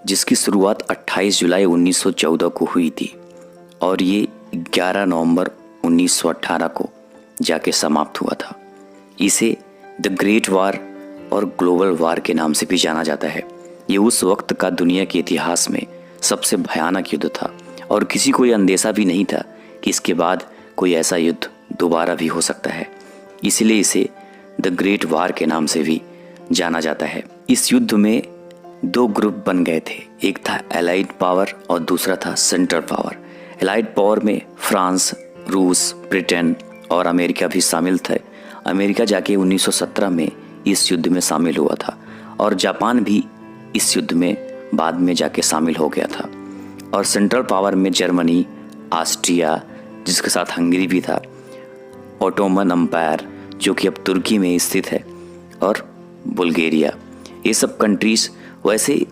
जिसकी शुरुआत 28 जुलाई 1914 को हुई थी और ये 11 नवंबर 1918 को जाके समाप्त हुआ था। इसे द ग्रेट वार और ग्लोबल वार के नाम से भी जाना जाता है। ये उस वक्त का दुनिया के इतिहास में सबसे भयानक युद्ध था और किसी को यह अंदेशा भी नहीं था कि इसके बाद कोई ऐसा युद्ध दोबारा भी हो सकता है। इसलिए इसे द ग्रेट वार के नाम से भी जाना जाता है। इस युद्ध में दो ग्रुप बन गए थे, एक था एलाइड पावर और दूसरा था सेंट्रल पावर। एलाइड पावर में फ्रांस, रूस, ब्रिटेन और अमेरिका भी शामिल थे। अमेरिका जाके 1917 में इस युद्ध में शामिल हुआ था और जापान भी इस युद्ध में बाद में जाके शामिल हो गया था। और सेंट्रल पावर में जर्मनी, ऑस्ट्रिया, जिसके साथ हंगरी भी था, ओटोमन अम्पायर जो कि अब तुर्की में स्थित है, और बुल्गारिया, ये सब कंट्रीज। वैसे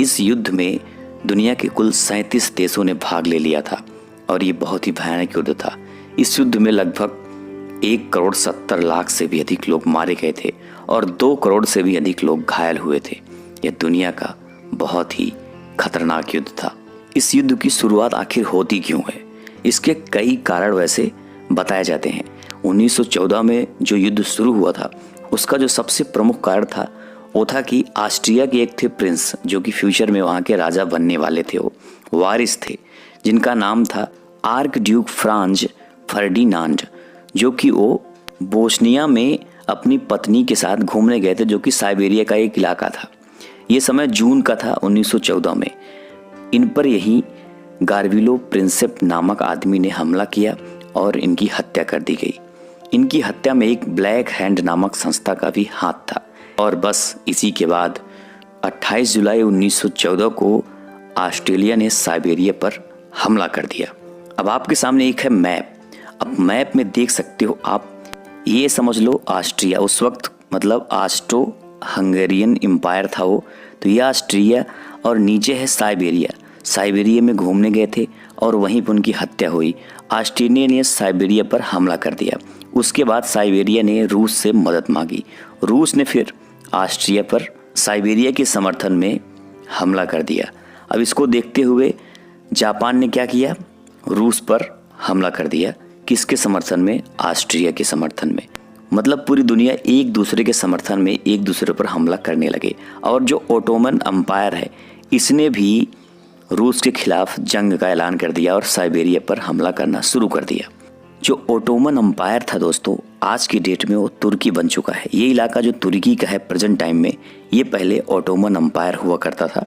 इस युद्ध में दुनिया के कुल 37 देशों ने भाग ले लिया था और ये बहुत ही भयानक युद्ध था। इस युद्ध में लगभग 1,70,00,000 से भी अधिक लोग मारे गए थे और 2 करोड़ से भी अधिक लोग घायल हुए थे। यह दुनिया का बहुत ही खतरनाक युद्ध था। इस युद्ध की शुरुआत आखिर होती क्यों है? इसके कई कारण वैसे बताए जाते हैं। 1914 में जो युद्ध शुरू हुआ था उसका जो सबसे प्रमुख कारण था वो था कि ऑस्ट्रिया के एक थे प्रिंस, जो कि फ्यूचर में वहाँ के राजा बनने वाले थे, वो वारिस थे, जिनका नाम था आर्क ड्यूक फ्रांज फर्डिनांड, जो कि वो बोस्निया में अपनी पत्नी के साथ घूमने गए थे, जो कि साइबेरिया का एक इलाका था। ये समय जून का था 1914 में। इन पर यही गार्विलो प्रिंसेप नामक आदमी ने हमला किया और इनकी हत्या कर दी गई। इनकी हत्या में एक ब्लैक हैंड नामक संस्था का भी हाथ था। और बस इसी के बाद 28 जुलाई 1914 को ऑस्ट्रेलिया ने साइबेरिया पर हमला कर दिया। अब आपके सामने एक है मैप। अब मैप में देख सकते हो आप, ये समझ लो ऑस्ट्रिया उस वक्त मतलब ऑस्ट्रो हंगेरियन एम्पायर था वो, तो ये ऑस्ट्रिया और नीचे है साइबेरिया। साइबेरिया में घूमने गए थे और वहीं पर उनकी हत्या हुई। ऑस्ट्रेलिया ने साइबेरिया पर हमला कर दिया। उसके बाद साइबेरिया ने रूस से मदद मांगी। रूस ने फिर ऑस्ट्रिया पर साइबेरिया के समर्थन में हमला कर दिया। अब इसको देखते हुए जापान ने क्या किया? रूस पर हमला कर दिया। किसके समर्थन में? ऑस्ट्रिया के समर्थन में। मतलब पूरी दुनिया एक दूसरे के समर्थन में एक दूसरे पर हमला करने लगे। और जो ओटोमन अम्पायर है इसने भी रूस के खिलाफ जंग का ऐलान कर दिया और साइबेरिया पर हमला करना शुरू कर दिया। जो ओटोमन अम्पायर था दोस्तों, आज की डेट में वो तुर्की बन चुका है। ये इलाका जो तुर्की का है प्रेजेंट टाइम में, ये पहले ओटोमन अम्पायर हुआ करता था।